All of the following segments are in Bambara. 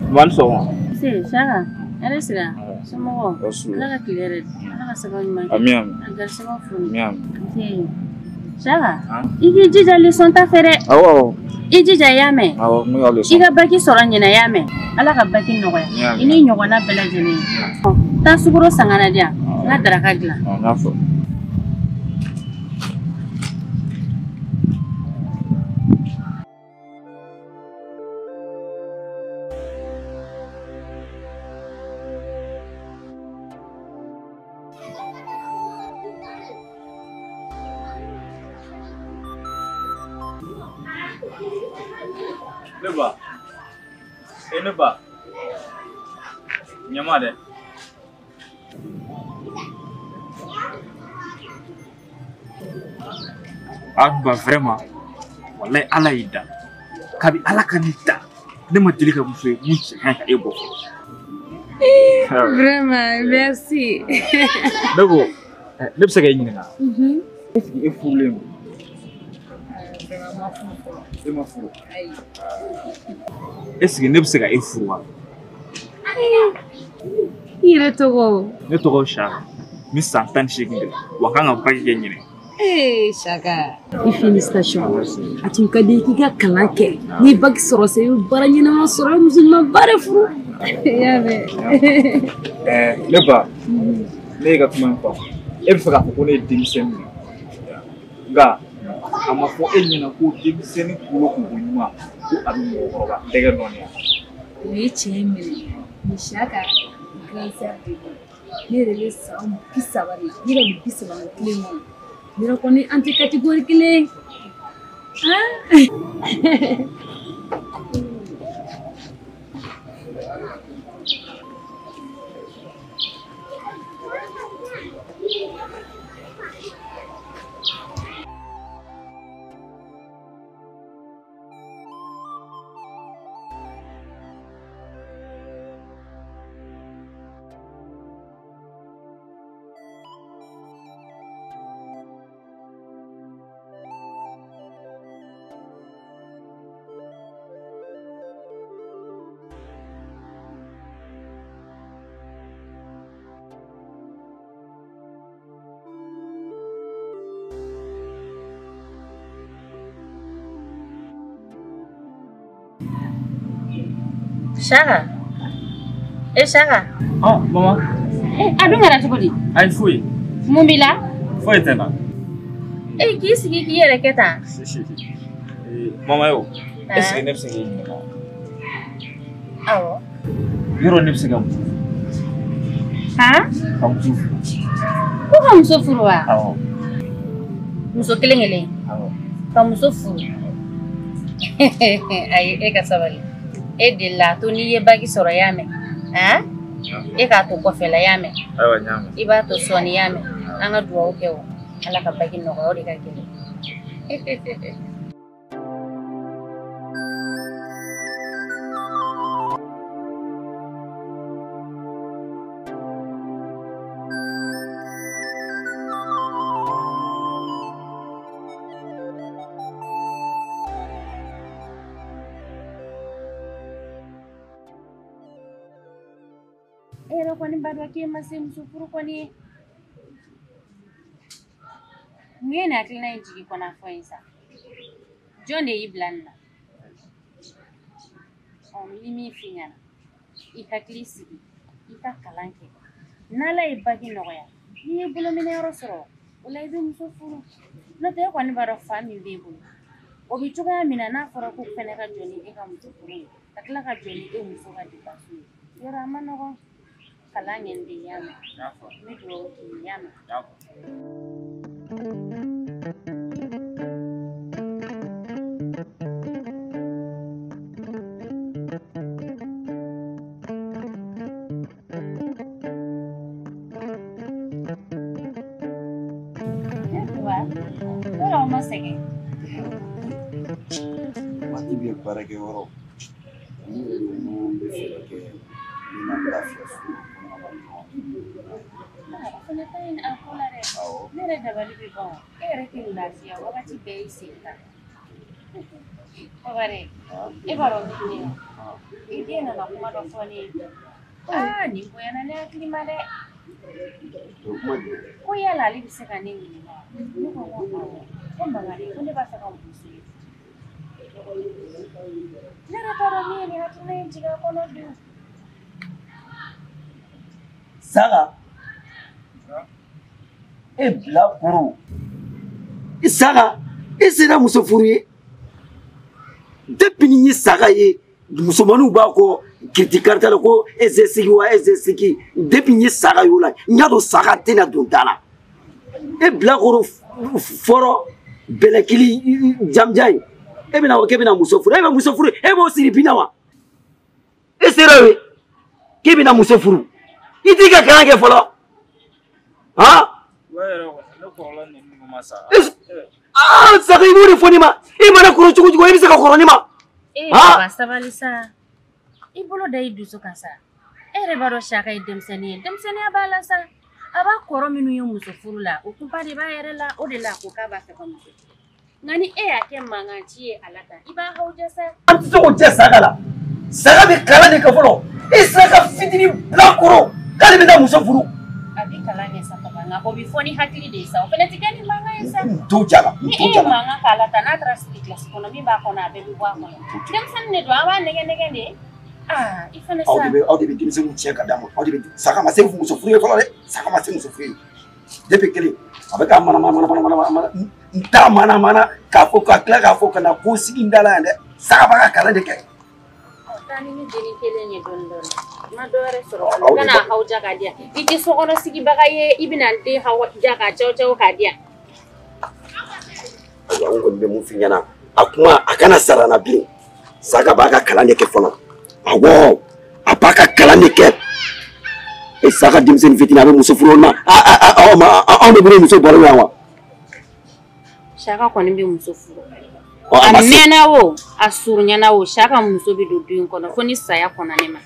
One song. Si, Shaka. Ada sila. Semua. Ala clear. Ala sabang mai. Amiam. Agar semua fun. Amiam. Si. Shaka. Iki jija lison ta fere. Awo. Iji jayame. Awo, mi ga lison. Iga baki soran yana yame. Ala ka baki nogoya. Ini nyogona bela jeni. Ta suguro sangana dia. Na daraka gila. Na fo. Neba. Neba. Nyama de. Abba vraiment. Wallahi ala ida. Kabi ala kanita. Ne ma deli ka muso ye mun cɛ ka e bɔ. Vraiment, merci. Ne ko ne bɛ se ka e ɲininka. Est ce que e furulen don? E ma furu. Est ce que ne bɛ se ka e furu wa? I yɛrɛ tɔgɔ? Ne tɔgɔ Shaka. N bɛ san 18 de la wa n kan ka baki kɛ ɲinɛ. Shaka. Félicitations. A tun ka di k'i ka kalan kɛ. Ni baki sɔrɔ se i bɛ baara ɲɛnama sɔrɔ i bɛ musoɲuman ba de furu. Y'a mɛn. Ne ba, ne ka kuma in fɔ. E bɛ fɛ k'a fɔ ko ne ye denmisɛnnin ye. Nka a ma fɔ e ɲɛna ko denmisɛnnin kunkolo kunko ɲuman ko a bɛ mɔgɔkɔrɔba tɛgɛ nɔɔni. O ye tiɲɛ ye minɛ. Ni Shaka grand sœur de moi. Ne yɛrɛ bɛ san 30 de. Ne yɛrɛ bɛ 31 kɔnɔ. Ne yɛrɛ kɔni an tɛ catégorie kelen. Shaka. Shaka. Oh, mama. Aduh nggak ada coba di. Ai fui. Mau bila? Foi tena. Kisi ya kita. Si. Mama yo. Est-ce que ne bɛ se k'e ɲininka? Awɔ. Yɔrɔ ne bɛ se ka muso furu. Ka muso furu. Ko ka muso furu wa? Awɔ. Muso kelen-kelen. Awɔ. Ka muso furu. Ayi, e ka sabali. E de la to n'i ye bagi sɔrɔ y'a mɛn. E k'a to kɔfɛla y'a mɛn. Ayiwa n y'a mɛn. I b'a to sɔɔni y'a mɛn. An ka dugawu kɛ o. Ala ka bagi nɔgɔya o de ka gɛlɛn. Era kwani bado wake mase msufuru kwani ngene aklina injiki kwa nafoisa John Iblanda limi finyana ikaklisi ikakalanke nala ibagi noya ni bulo mine yoro soro wala ibe msufuru na te kwani bado fami bebo obichuka mina na fara ku fene ka John ika msufuru akla ka John e musuka dipasu yora amano kalangen di yama. Midro ki yama. Ora uma segue. Mati biar para que oro. No me que ni gracias. Fanatain ako la rin. Nere dabali bibong. Ere kilasiya wakati basic ka. Pare. E baro ni. E dia na kuma do foni. Ah, ni ko yana ne klima de. Ko ya la li se kan ni. Ni ko mbagari, ko ne ba sa ka musi. Nara tara ni hatuna njiga kono du. Saga. E bla kuru. Saga, e sera muso furu ye. Depuis ni saga ye, musomanu ba ko critiquer ko ezesiki depuis ni saga yo la, nyado saga tena dundana. E bla kuru foro belekili jamjai. E bina wakebina muso furu, e ba muso furu, e bo siripina wa. E sera we. Kebina muso furu. Iti ka kan ke folo. Ha? Saka iburi fonima. Imana kuru chukuchuko ibisa ka koronima. Baba sabalisa. Ibolo dai duso kansa. Baro shaka idemseni. Demseni abala sa. Aba koro minu yo muso furula. Ukumpadi ba yerela odela ko ka ba sa komuso. Ngani ake mangachi alata. Iba hauja sa. Artiso ko je sagala. Saga be kala de ka folo. Isaka fitini blakoro. Kali bina muso furu. Abi kalanya sa tabanga ko bifoni hakili de sa. Openetikani manga esa. Tujala. Ni manga kala tanatra class kono mi ba kona be bwa kono. Dem san ne do awa nege de. Ah, ifane sa. Audibi dimse mu tieka damo. Audibi saka ma se muso furu e folo de. Saka ma se muso furu. Depuis kele. Abeka mana nta mana ka fo ka kla ka fo kana ko sigi ndala nde. Saka ba kala de ke. Tani ni jeni kele ni dondon. Ma dore soro kana hauja ka dia iti sokono sigi bagaye ibinante hauja ka chocho ka dia ayo ngo be mu finyana akuma akana sarana bi saka baka kalane ke fona awo apaka kalane ke e saka dimsen fitina be muso furona on be muso baro yawa shaka ko ni be muso furo amena wo asurunya na wo shaka muso bi do duin kono foni saya kona nema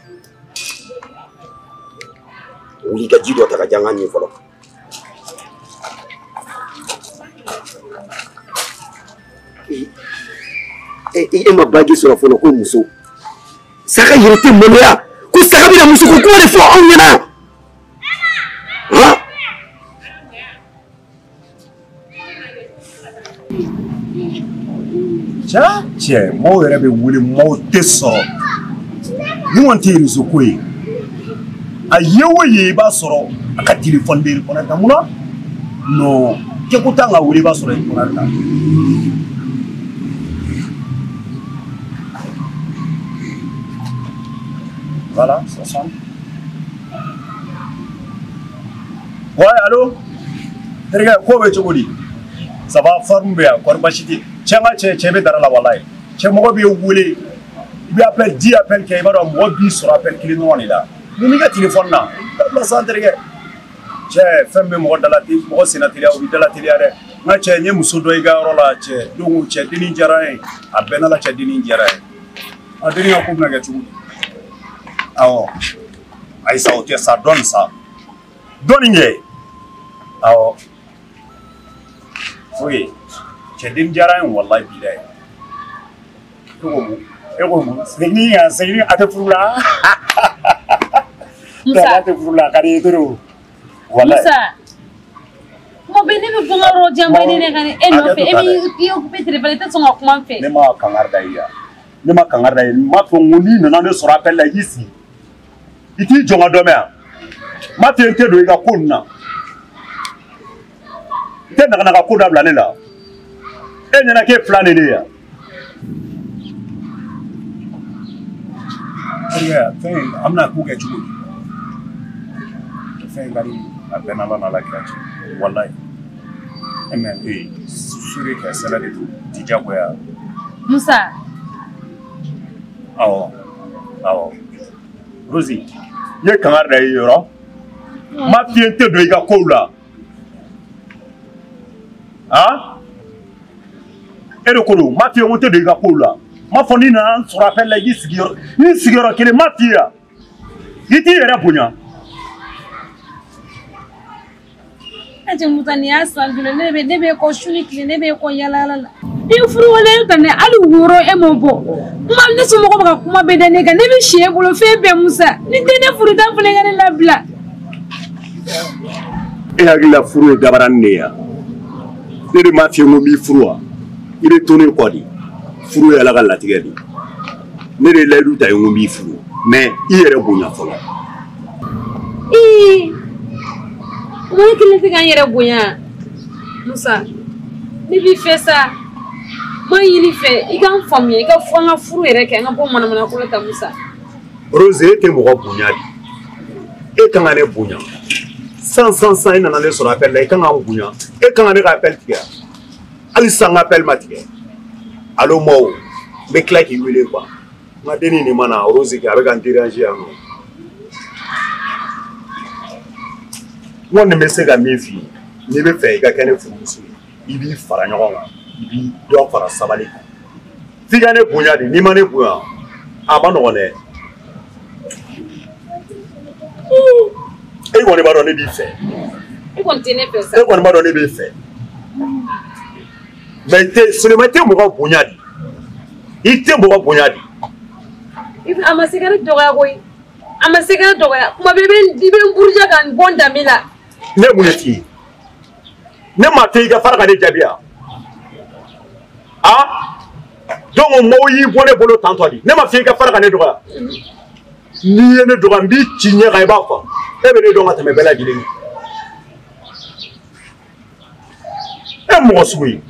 uli ka jido ta ka janga ni folo e ma bagi sura folo ko muso saka yirte moya ko saka bi na muso ko le fo on yana ha cha che mo yere be wuli mo teso ni won te rizo ko yi ayewo ye ba soro aka telephone de ko na tamuna no ke ko tanga wuli ba soro ko na ta voilà ça sonne ouais allô terga ko be chogodi ça va forme be ko bashiti changa chebe darala wallahi che mo be wuli bi appel 10 appel ke ba do mo bi soro appel kili no ni da ni ga téléphone na la centre ge che femme mo dalati mo sinatili o dalati ya de na che nye musudo iga rola che dungu che dini jarai abena la che dini jarai adini ko na ga chu awo ai sa o te sa don nge awo oui che dini jarai wallahi bilai ko mo segni ate furula Musa te furula kari duro wala Musa mo bene be bonga ro jamba ni ne kan eno fe e yo pe téléphone te songa kuma fe ne ma kangarda ma to nguni nana ne sora appel la yisi iti jonga do me ma te do iga kunna te na ka ko da bla ne la e nyana ke plan ne ya yeah thing I'm not cool get you gari abena la la kachi wallahi amen suri ka sala de tija ko ya Musa awo Rosie ye kamar da yoro ma fiente do iga ko la ha ero ko ma fiente do iga ko la ma foni na sura appel la yisigiro kele ma fia yiti era bunya aje mutani asangule nebe ko shuni kile nebe ko yalala I furu wala ka ne ali woro e mo bo kuma ne so mo ko ka kuma be ne ga ne bi shie bolo fe be musa ni te ne furu ta fele ga ne la bla e hakila furu e gabaran ne ya ne de ma fiye mo mi furu wa I be tourner ko di furu ya la ga latigɛ di ne de layidu ta ngo mi furu mais I yɛrɛ bonya fɔlɔ mo ke le ga yɛrɛ bonya musa ni bi fɛ sa ma yini fɛ I ka faamuya I ka fɔ an ka furu yɛrɛ kɛ an ka bɔ manamana ko ta musa Rose e tɛ mɔgɔ bonya di e kan ka ne bonya sans I nana ne sɔrɔ appel la I kan ka bonya e kan ka ne ka appel tigɛ hali san ka appel ma tigɛ allo mo be tila k'i wele quoi n ka denni nin mana Rose kɛ a bɛ ka n déranger yan nɔ n kɔni bɛ se ka min f'i ye n'i bɛ fɛ I ka kɛ ne furumuso ye I b'i fara ɲɔgɔn kan I b'i dɔ fara sabali kan f'i ka ne bonya de n'i ma ne bonya a ma nɔgɔn dɛ e kɔni b'a dɔn ne b'i fɛ I kɔni tɛ ne fɛ sa e kɔni b'a dɔn ne b'i fɛ mais Suleman tɛ mɔgɔ bonya di I tɛ mɔgɔ bonya di a ma se ka ne dɔgɔya koyi a ma se ka ne dɔgɔya kuma bɛɛ I bɛ n buruja ka n bɔ n danbe la ne mun de f'i ye ne ma to I ka fara ka ne jaabi yan donc mɔgɔw y'i bɔ ne bolo tantɔ di ne ma f'i ye I ka fara ka ne dɔgɔya n'i ye ne dɔgɔya n b'i ci ɲɛ kan I b'a fɔ e bɛ ne dɔn ka tɛmɛ bɛɛ lajɛlen kan e mɔgɔ sugu ye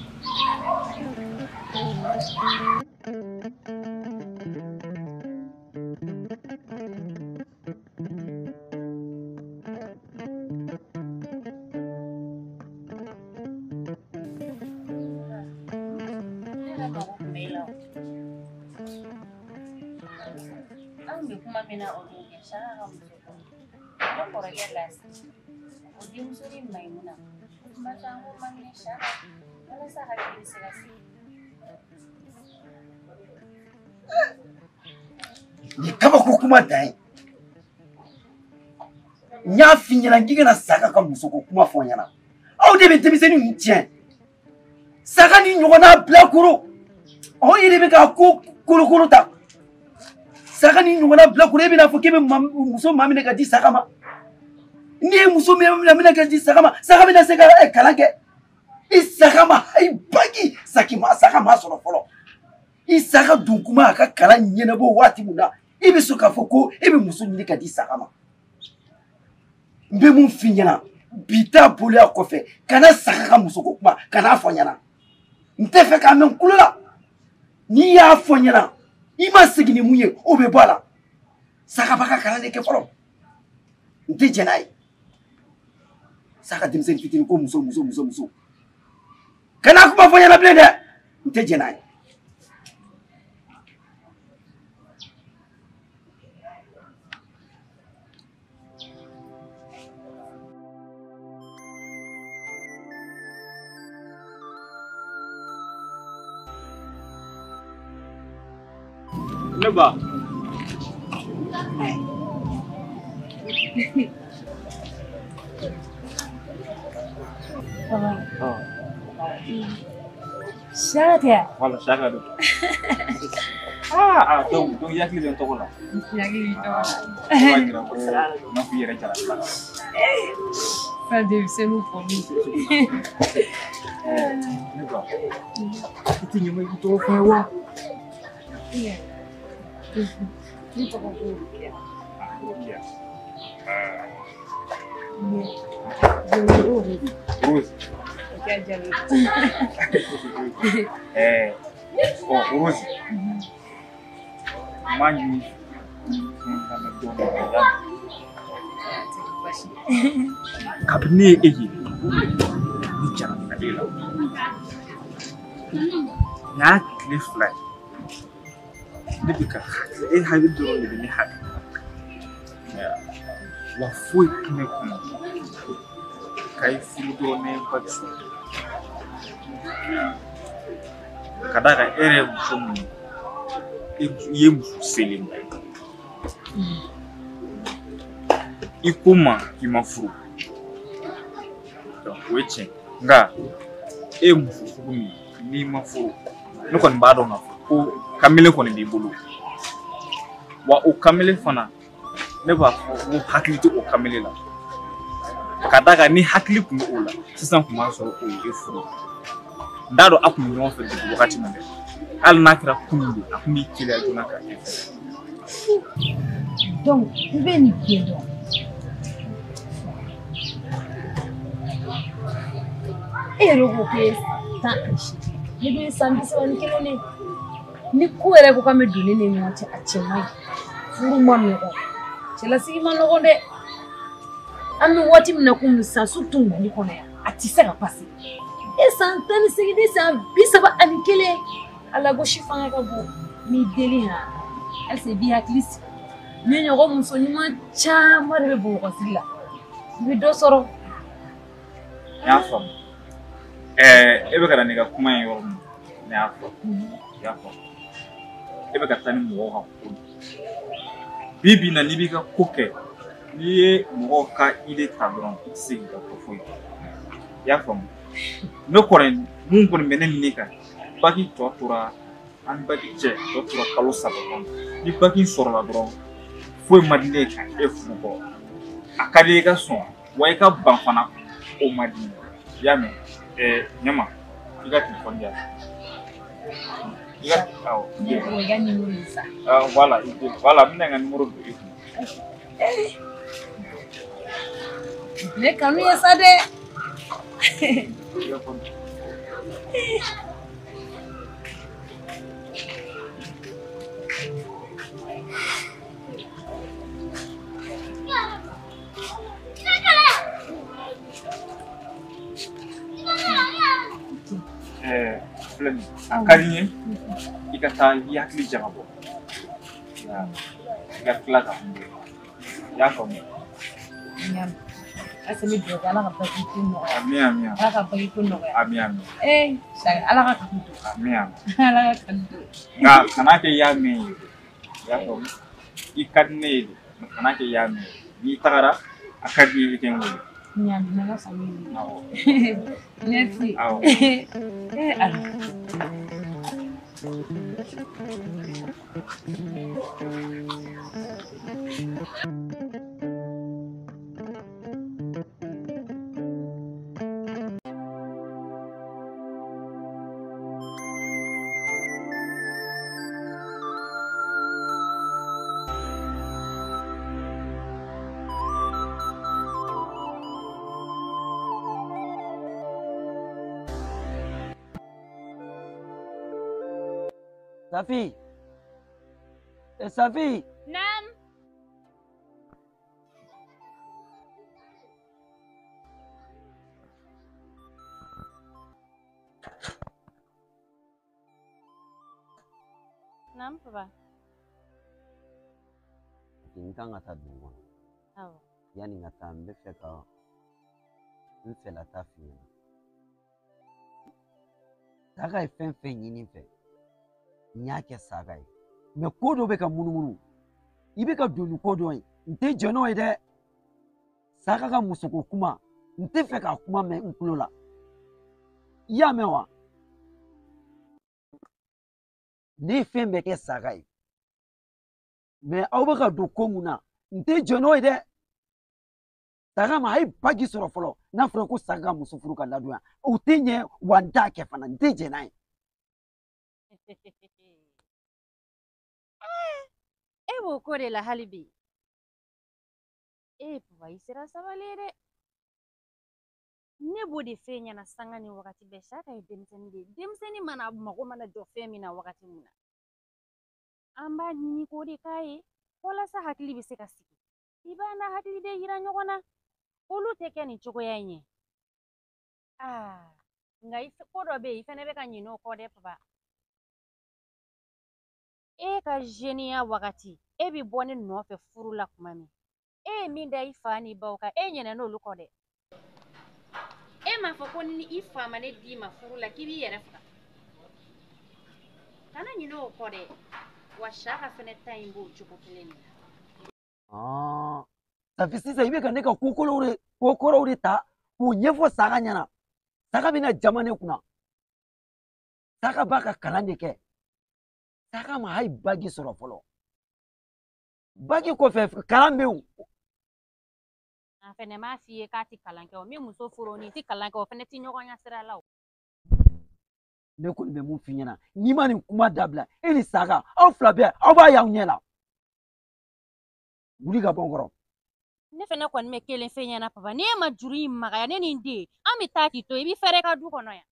Ni kaba ko kuma dan nya fi ɲɛna k'i kana saga ka muso ko kuma fɔ ɲɛna aw de bɛ denmisɛnnin ninnu tiɲɛ saga ni ɲɔgɔnna bilakoro aw yɛrɛ bɛ ka ko kolokolo ta saga ni ɲɔgɔnna bilakoro e bɛna fɔ k'e bɛ muso maa minɛ ka di saga ma n'i ye muso minɛ ka di saga ma saga bɛna se ka kalan kɛ I saga ma I bagi saga ma sɔrɔ fɔlɔ I saga dun kuma a ka kalan ɲɛnabɔ waati min na I bɛ so k'a fɔ ko e bɛ muso ɲini ka di saga ma n bɛ mun f'i ɲɛna bi t'a bolo a kɔfɛ kana saga ka muso ko kuma kana fɔ ɲɛna n tɛ fɛ k'a mɛn kulo la n'i y'a fɔ ɲɛna I ma segin ni mun ye o bɛ bɔ a la saga b'a ka kalan de kɛ fɔlɔ n tɛ jɛn n'a ye saga denmisɛnnin fitinin ko muso kana kuma fɔ ɲɛna bilen dɛ n tɛ jɛn n'a ye ne ba Shaka. Wala shaka do. Donc yakli den to la. Yakli to la. No fi yere jara la. Pas de c'est nous pour nous. Ne ba. Itu nyuma itu fa wa. Iya. Ni to ko ya. Rose. Rose. Mangi. Kabini eji. Ni jara na dela. Na cliff fly. Dibika. Habi duro ni habi. Wa foi kine kuma. Kai fudo ne bakso. Kadaka ere musomu yemu selim ikuma kimafuru donc weche nga musomu n'i ma furu ne kɔni b'a dɔn k'a fɔ ko kamalen kɔni b'i bolo wa o kamalen fana ne b'a fɔ n ko hakili tɛ o kamalen la ka d'a kan ni hakili tun bɛ o la sisan tun b'a sɔrɔ o ye e furu n t'a dɔn a tun bɛ ɲɔgɔn fɛ depuis wagati min dɛ hali n'a kɛra kunun de a tun b'i teliya joona ka e fɛ. Donc i bɛ nin kɛ dɔn e yɛrɛ ko k'e san ani seegin ne dun ye san 31 ye ni ko yɛrɛ ko k'an bɛ don ne ni ɲɔgɔn cɛ a cɛ man ɲi furu ma nɔgɔn cɛlasigi ma nɔgɔn dɛ an bɛ waati min na komi sisan surtout Mali kɔnɔ yan a tɛ se ka passer e san 18 ni san 31 ala gosi fanga ka bon n'i deli ha halisa i b'i hakili sigi ne ɲɔgɔn muso ɲuman caman de bɛ Bamakɔsigi la i bɛ dɔ sɔrɔ. n y'a faamu e bɛ ka na n'i ka kuma in yɔrɔ min ne y'a fɔ i y'a faamu e bɛ ka taa ni mɔgɔw ka ko bi bi in na n'i b'i ka ko kɛ n'i ye mɔgɔw ka idée ta dɔrɔn i tɛ se k'i ka ko foyi kɛ i y'a faamu ne kɔni mun kɔni bɛ ne ni ne kan baki tɔ tora an baki cɛ tɔ tora kalo 3 kɔnɔ ni baki sɔrɔla dɔrɔn foyi ma di ne ka e furu kɔ a ka di i ka sɔn wa i ka ban fana o ma di i y'a mɛn ɲɛma i ka telefɔni di yan i ka awɔ i ka numéro in sa voilà voilà n bɛna n ka numéro don i kun ne kanu ye sa dɛ filɛ nin a ka di n ye i ka taa i hakili jagabɔ i ka tila ka mun kɛ i y'a faamu. asa mi dugawu ala ka baki ko nɔgɔya Amin. ala ka baki ko nɔgɔya Amin. saga ala ka kanu to Amin. ala ka kanu to Nka kana kɛ i y'a mɛn ye i y'a faamu i ka di ne ye de kana kɛ i y'a mɛn n'i tagara a ka di i kɛ n wele. ɲaami nana famille Awɔ. merci Awɔ. ala Safi. Safi. Naam. Naam, papa. N kan ka taa dugu kɔnɔ. Awɔ. Yani n ka taa n bɛ fɛ ka n fɛlata f'i ɲɛna. Saga ye fɛn fɛn ɲini n fɛ n y'a kɛ saga ye mɛ ko dɔ bɛ ka munumunu i bɛ ka don ni ko dɔ ye n tɛ jɛn n'o ye dɛ saga ka musoko kuma n tɛ fɛ k'a kuma mɛn n tulo la i y'a mɛn wa ne ye fɛn bɛɛ kɛ saga ye mɛ aw bɛ ka don ko mun na n tɛ jɛn n'o ye dɛ saga ma a ye baji sɔrɔ fɔlɔ n'a fɔra ko saga ka muso furu ka ladon o tɛ ɲɛ wa n t'a kɛ fana n tɛ jɛn n'a ye. E b'o ko de la hali bi papa i sera sabali ye dɛ ne b'o de f'e ɲɛna sanga ni wagati bɛɛ Saka ye denmisɛnnin de ye denmisɛnnin mana mago mana jɔ fɛn min na wagati min na an b'a ɲini k'o de k'a ye walasa hakili bɛ se ka sigi i b'a n'a hakili de yira ɲɔgɔn na olu tɛ kɛ nin cogoya in ye nka ko dɔ bɛ yen i fɛnɛ bɛ ka ɲinɛ o kɔ dɛ papa e ka zeniya wagati e bi bɔ ne nɔfɛ furu la kuma min e ye min da i fa ni baw kan e ɲinɛ n'olu kɔ dɛ e m'a fɔ ko ni i fa ma ne d'i ma furu la k'i b'i yɛrɛ faga kana ɲinɛ o kɔ dɛ wa Saka fɛnɛ ta in b'o cogo kelen de la Safi sisan i bɛ ka ne ka ko kɔrɔw de ta k'o ɲɛfɔ saga ɲɛna saga bɛna jama ne kunna Saga b'a ka kalan de kɛ. Saga ma hali bagi sɔrɔ fɔlɔ. Bagi kɔfɛ kalan bɛ yen. A fɛnɛ m'a f'i ye k'a ti kalan kɛ o min muso furu ni ti kalan kɛ o fɛnɛ ti ɲɔgɔn ɲɛ sira la o. Ne kɔni bɛ mun f'i ɲɛna n'i ma nin kuma dabila e ni Saga aw fila bɛɛ aw b'a y'aw ɲɛ la. Wuli ka bɔ n kɔrɔ. Ne fɛnɛ kɔni bɛ kelen fɛn ɲɛna papa n'e ma juru in magaya ne ni n den an bɛ taa k'i to i b'i fɛrɛ ka du kɔnɔ yan.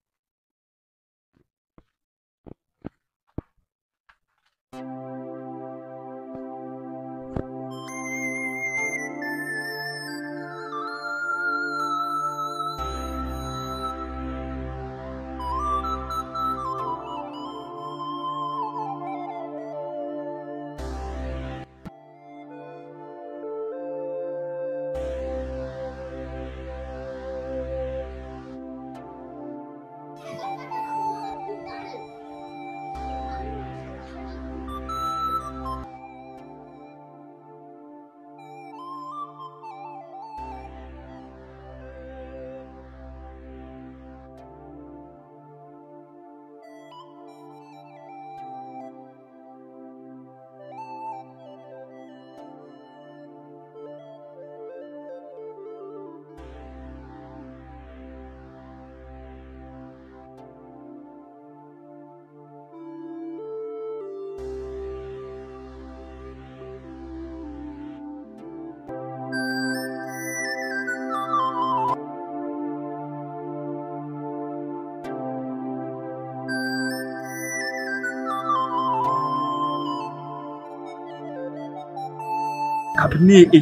kabini e ye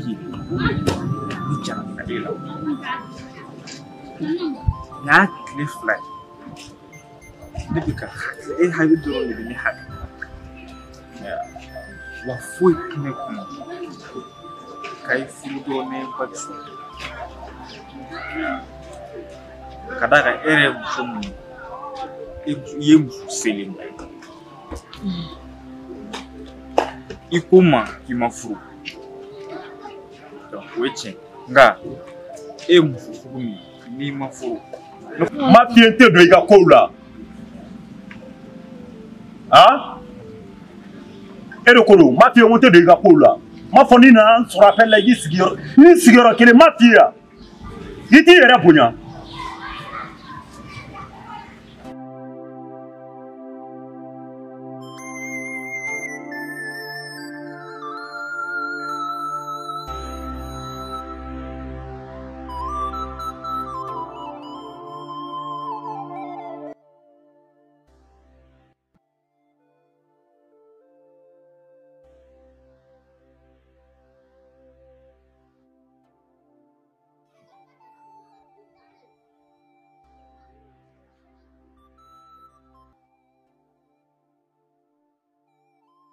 ni jara ale la n'a tile fila ne bɛ ka e hakili dɔrɔn de bɛ ne hakili wa foyi tɛ ne kɔnɔ k'a ye furu dɔrɔn ne ba bɛ sɔrɔ ka d'a kan e yɛrɛ ye muso min ye i ye muso selen i ko ma k'i ma furu o ye tiɲɛ nka e ye muso sugu min n'i ma furu ma f'i ye n tɛ don i ka kow la e de ko don ma f'i ye n tɛ don i ka kow la ma fɔ n'i nana n sɔrɔ appel la i sigiyɔrɔ kelen ma f'i ye yan i t'i yɛrɛ bonya.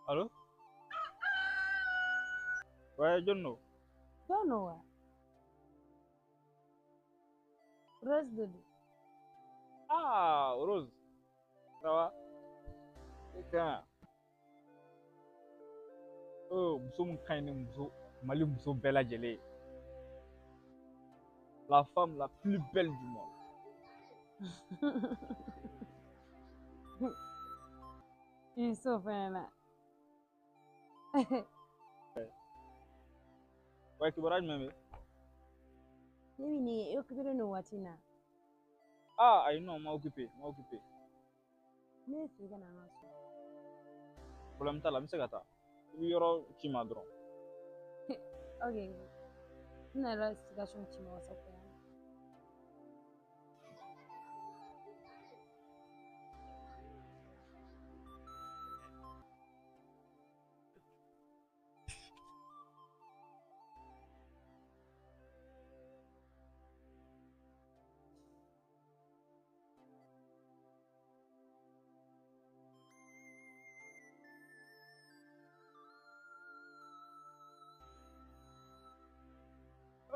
Allô? Ouais, John no. John no wa. Rose Dodo. Ah, Rose. Ça va? C'est bien. Oh, muso mun kaɲi ni muso Mali muso bɛɛ lajɛlen. La femme la plus belle du monde. Il est so fun. Ouais, kibaraj même. Ni yo kibere no watina. Ah, I know, m'a occupé. Ne figa na ngaso. Problème ta la, mi se ka taa. I bi yɔrɔ ci ma dɔrɔn. Okay. Na la situation ci ma wasa ko.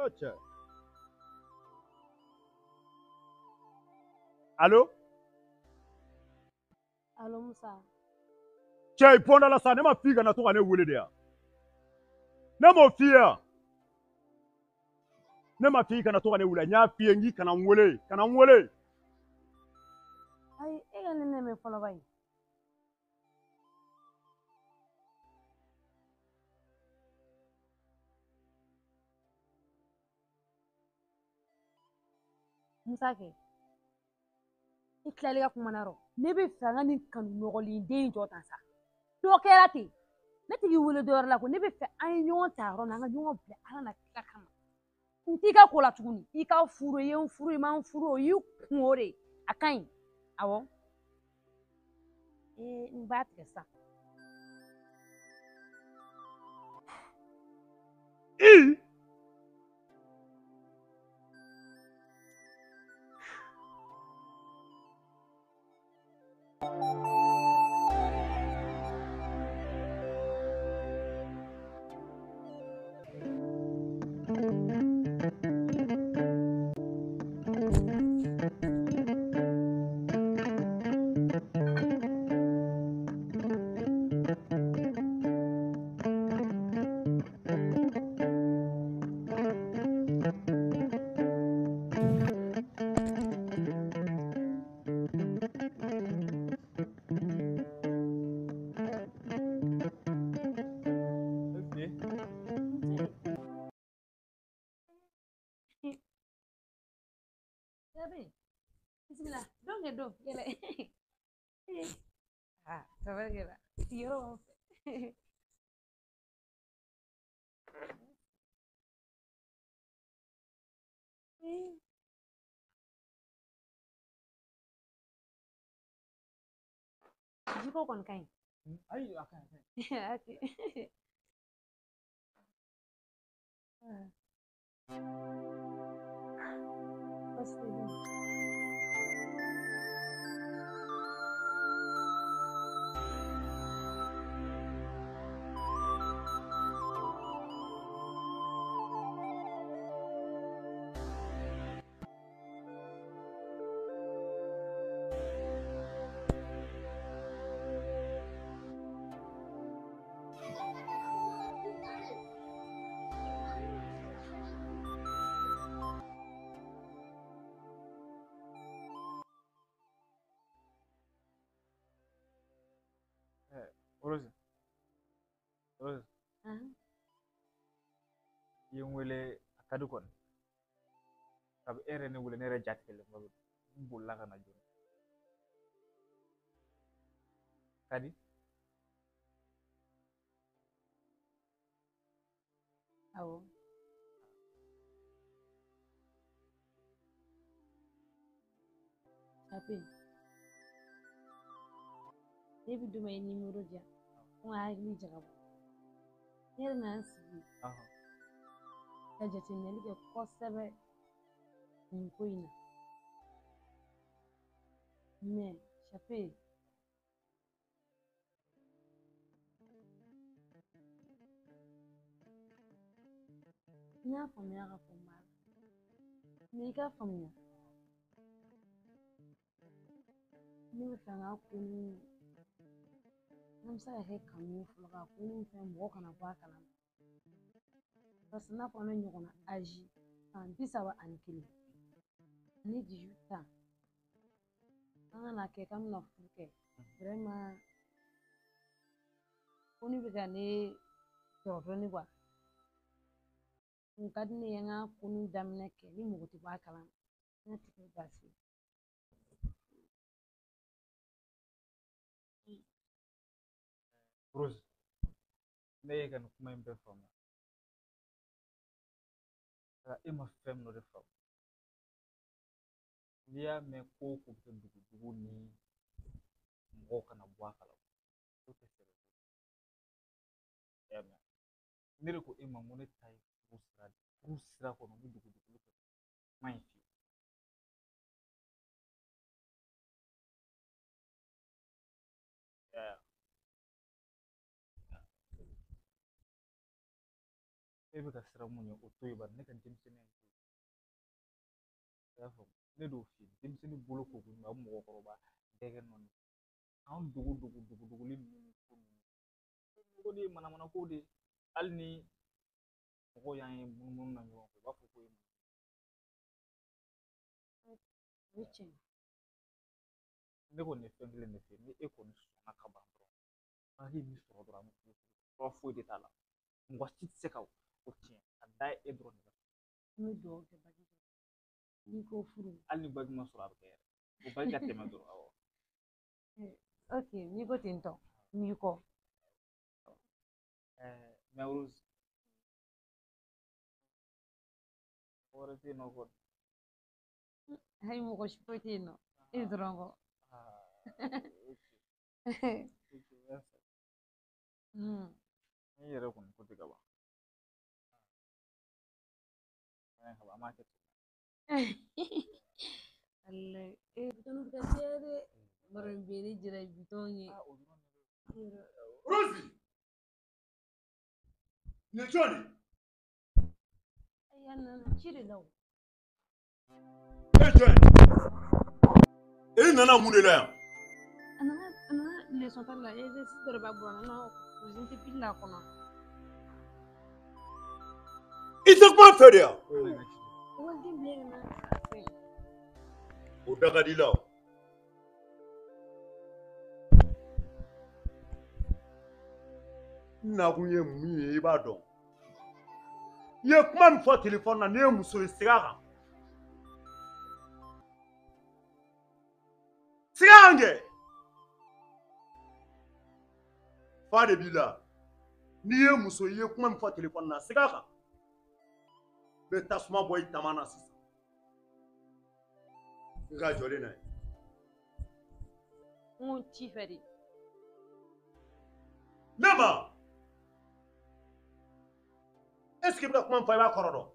Okay. Allô? Allô Musa. Cɛ i pɔnda la sa ne ma f'i kana to ka ne wele de yan ne m'o f'i ye ne ma f'i kana to ka ne wele n y'a f'i ye n k'i kana n wele Ai e ne me fɔlɔ ba ye Musa kɛ i tilali ka kuma na yɔrɔ ne bɛ fɛ an ka nin kanu nɔgɔlen den in jɔ tan sa dɔ kɛra ten ne tigi wele dɔ wɛrɛ la ko ne bɛ fɛ an ye ɲɔgɔn ta yɔrɔ min an ka ɲɔgɔn bila ala na kila kama n t'i ka ko la tuguni i ka furu i ye n furu i ma n furu o y'i kun o de a ka ɲi awɔ n b'a tigɛ sisan Bismillah, dong ya dong, ya sabar ya Tiro. Jiko kon kain. Ayo akan. Oke. Pasti. Rose. Rose. Yung wele akadu kon. Sabi ere ne wele nere jatkele ngabe. Mbulla kana jun. Kadi? Awo. Tapi Debi duma ye nimero di yan ko n hakili jagabɔ ne yɛrɛ nana n sigi ka jateminɛli kɛ kosɛbɛ nin ko in na Chape n y'a faamuya ka fɔ n b'a la i k'a faamuya ne bɛ fɛ n ka ko ni n'an bɛ se ka kɛ kanu ye fɔlɔ ka ko ni fɛn mɔgɔ kana bɔ a kalama parce que n'a fɔ an bɛ ɲɔgɔn na azi san 31 ani 18 ans an kana kɛ k'an bɛna furu kɛ vraiment ko ni bɛ ka ne sɔrɔ dɔɔnin kuwa n ka di ne ye n ka ko ni daminɛ kɛ ni mɔgɔ tɛ bɔ a kalama n ka tigɛ baasi Rose, ne ye kan kuma in bɛɛ faamu e ma fɛn min de faamu n'i y'a mɛn ko o ko bɛ kɛ dugu ni mɔgɔw kana bɔ a kalama o tɛ fɛɛrɛ ko ne de ko e ma ko ne ta ye furu sira kɔnɔ ni dugu kɛ kuma in fiye e bɛ ka sira mun ye o to ye bari ne ka denmisɛnninya i y'a faamu ne d'o f'i ye denmisɛnnin bolo ko kun nka mɔgɔkɔrɔba bɛɛ kɛ nɔni anw duguli ninnu ko ninnu ko de ye manamana ko de hali ni mɔgɔw y'an ye munumunu na ɲɔgɔn fɛ u b'a fɔ ko ye o ye tiɲɛ ne kɔni ye fɛn kelen de fɛ ni e kɔni sɔnna ka ban dɔrɔn an ye min sɔrɔ dɔrɔn an bɛ fura foyi de t'a la mɔgɔ si tɛ se ka o tiɲɛ a da ye e dɔrɔn de la N bɛ dugawu kɛ Bagi fɛ. N'i ko furu. hali ni Bagi ma sɔrɔ a bɛ kɛ yɛrɛ o Bagi ka tɛmɛ dɔrɔn awɔ. Ok, n'i ko ten tɔ n'i kɔ. mais Rose wɛrɛ tɛ yen nɔ kɔni. Ayi mɔgɔ si foyi tɛ yen nɔ e dɔrɔn kɔ. Ni yɛrɛ kɔni ko tɛ ka ban an m'a kɛ ten. Wallahi bitɔn bɛ ka caya dɛ bari bɛ ne jira bitɔn ye. Rosie ni jɔnni Ayi a nana ci de la o. e jɔn e nana mun de la yan A nana leçon ta la exercice dɔ de b'a bolo a nana kusin tɛ pile a kɔnɔ. i tɛ kuma fɛ de yan Ekɔliden bila ka na fɛn. o da ka di la o n nakun ye mun ye i b'a dɔn i ye kuma min fɔ telefɔni na ne ye muso ye siga a kan siga a kan kɛ fa de b'i la n'i ye muso ye i ye kuma min fɔ telefɔni na siga a kan n bɛ tasuma bɔ i tama na sisan n ka jɔlen na ye N ko ci fɛ de. ne ma est ce que i bɛ ka kuma min fɔ i b'a kɔrɔ dɔn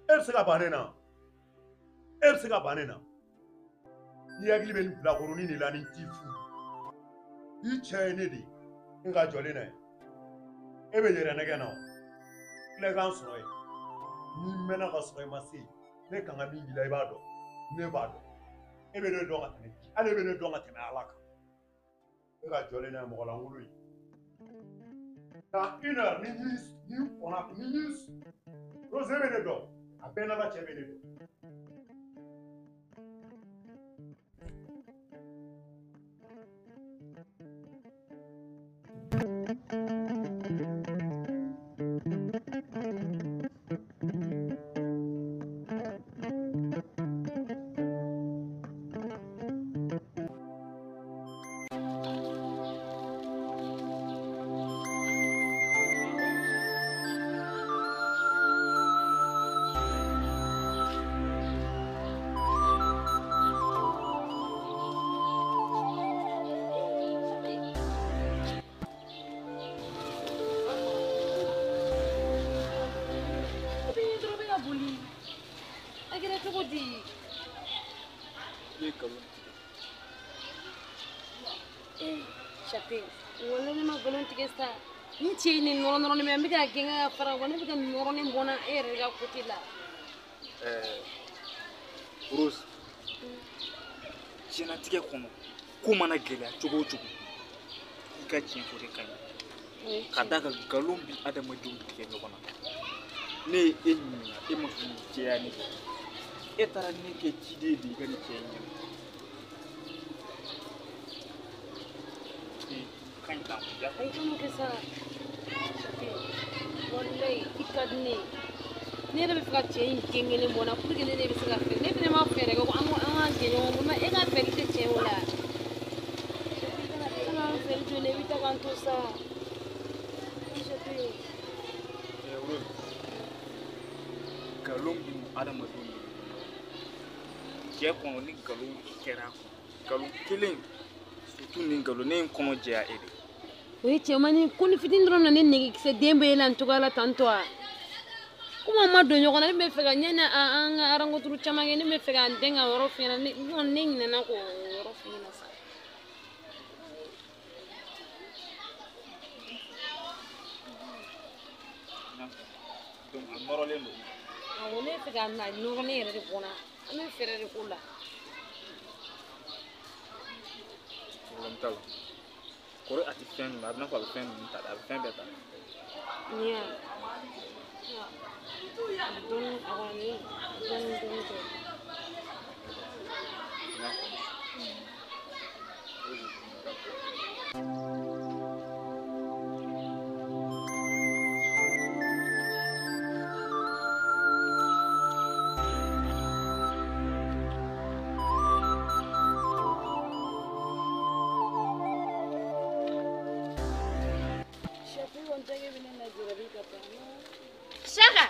e bɛ se ka ban ne na e bɛ se ka ban ne na n'i hakili bɛ nin bilakoronin de la ni t'i furu i cɛ ye ne de ye n ka jɔlen na ye e bɛ yɛrɛ nɛgɛ na o tilekan sɔrɔ ye n'i mɛnna ka sɔrɔ i ma se ne kan ka min k'i la i b'a dɔn ne b'a dɔn e bɛ ne dɔn ka tɛmɛ hali e bɛ ne dɔn ka tɛmɛ ala kan e ka jɔlen na ye mɔgɔ lankolon ye dans 1 heure ni kɔnna ni Rose bɛ ne dɔn a bɛɛ n'a ka cɛ bɛ ne dɔn Chape, wala ne ma galon tigɛ sa ni cɛ ye nin nɔrɔ nɔrɔlen bɛ n bɛ ka gɛn ka fara wa ne bɛ ka nin nɔrɔlen bɔ n na e yɛrɛ ka côté la. Rose diɲɛlatigɛ kɔnɔ ko mana gɛlɛya cogo o cogo i ka tiɲɛ fɔ de ka ɲi ka d'a kan nkalon bi adamadenw tigɛ ɲɔgɔn na ne ye e ɲininka e ma sɔn nin jɛya ne e taara ne kɛ ciden de i ka nin cɛ in ɲɛna ka ɲi tan ya Ayi kana kɛ sa Chape walayi i ka di ne ye ne yɛrɛ bɛ fɛ ka cɛ in den kelen bɔ n na pour que ne de bɛ se ka fɛ ne fɛnɛ ma fɛɛrɛ kɛ ko an ka jɛ ɲɔgɔn bolo e ka fɛ i tɛ cɛ o la kana an fɛ jɔlen i bɛ taa k'an to sa Chape. nkalon bi adamadenw de cɛ kɔnɔ ni nkalon kɛra a kɔnɔ nkalon kelen surtout ni nkalon ne ye n kɔnɔ jɛya e de O ye cɛmannin ko ni fitini dɔrɔn na ne nɛgɛkisɛ den bɛ yɛlɛ nin cogoya la tantɔ a komi an ma don ɲɔgɔn na ne bɛ fɛ ka ɲani an ka rencontre caman kɛ ne bɛ fɛ k'an dɛn ka yɔrɔ f'i ɲɛna ne ɲinɛna k'o yɔrɔ f'i ɲɛna sa. donc a nɔrɔlen don Awɔ ne bɛ fɛ ka na nɔrɔlen yɛrɛ de bɔ n na an bɛ fɛɛrɛ de k'o la. problème t'a la kɔrɔ a tɛ fɛn min a bɛ n'a fɔ a bɛ fɛn ninnu ta a bɛ fɛn bɛɛ ta Ni ya dɔɔni a kɔni dɔɔni kɛ. Shaka.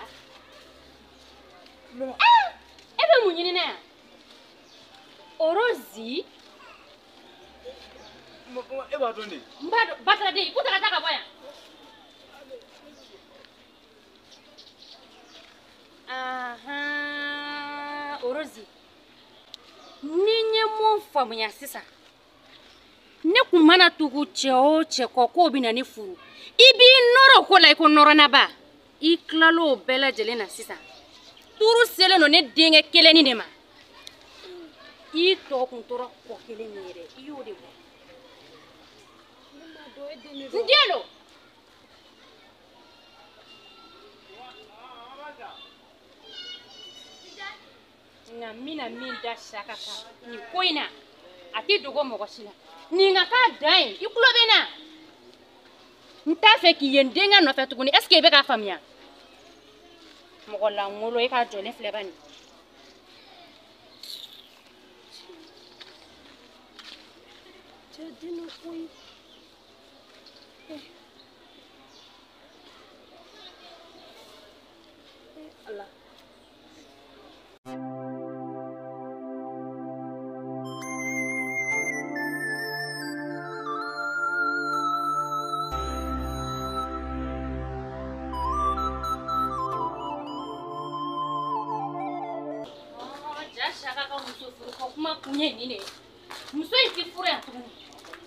Ebe munyini na. Orozi. Eba doni. Mbado batradi kuta kata boya. Aha, Orozi. Ninye mon famuya sisa. Ne kumana tugu cheo cheko ko bina ni furu. Ibi noro ko la ko noro na ba. Iklalo bela jelena sisa. Turu sele no ne denge keleni ne ma. I to kun toro ko keleni yere. Iyo de mo. Ndielo. Na mina minda shaka ka. Ni koina. Ati dogo mo goshila. Ni nga ka dai. Ikulo bena. Nta fe ki yendenga no fe tukuni. Est-ce que be ka famia? Mogola ngolo e ka jone flebani. Dino koi. Allah. Shaka ka muso furu ko kuma kunye ni ne. Muso yi furu ya tuguni.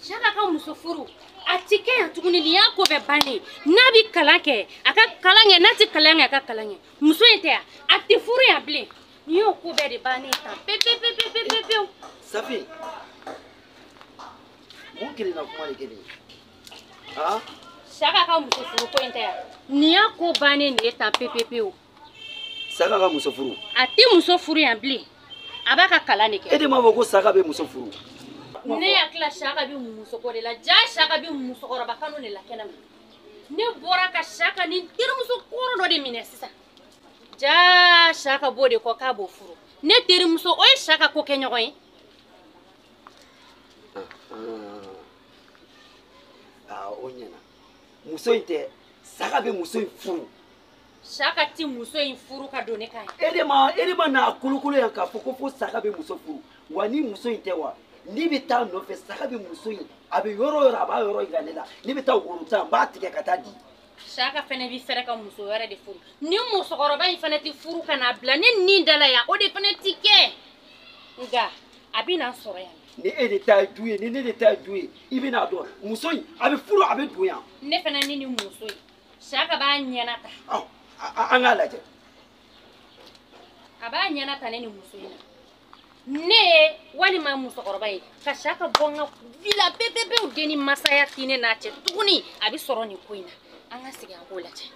Shaka ka muso furu. Atike ya tuguni ni yako be bani. Nabi kalake, aka kalange nati kalange aka kalange. Muso yi te ati furu ya bile. Ni yo ko be de bani ta. Pe. Safi. Mun kiri na kuma de kiri. Ah? Shaka ka muso furu ko inte ya. Ni yako bani ni ta pe. Saka ka muso furu. Ati muso furu ya bile. Abaka kalane ke. Ede mama ko saka be muso furu. Ne yakla shaka bi muso ko de la ja shaka bi muso ko roba kanu ne la kenam. Ne bora ka shaka ni tir muso ko do de mine sisa. Ja shaka bode ko ka bo furu. Ne tir muso o shaka ko kenyo ko yi. Onyana. Muso inte saka be muso furu. Shaka ti muso in furu ka done kai. Ede ma na kulukulu ya ka foko saka be muso furu. Wani muso inte wa. Ni bita no fe saka be muso in. Abi yoro aba yoro iganela. Ni bita uruta ba tike katadi. Shaka fene bi fere ka muso yore de furu. Ni muso koroba in fene ti furu kana bla ni dala ya o de fene tike. Nga abi na soro ya. Ni ede ta duye ni ne de ta duye. Ibina do muso in abi furu abi duya. Ne fene ni muso in. Shaka ba nyana ta. Angalaje. Aba nyana ta ne ni muso ina. Ne wali ma muso koroba yi ka shaka bonga vila pepe o deni masaya tine na che tuguni abi soro ni koina anga siga ko lache.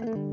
Let's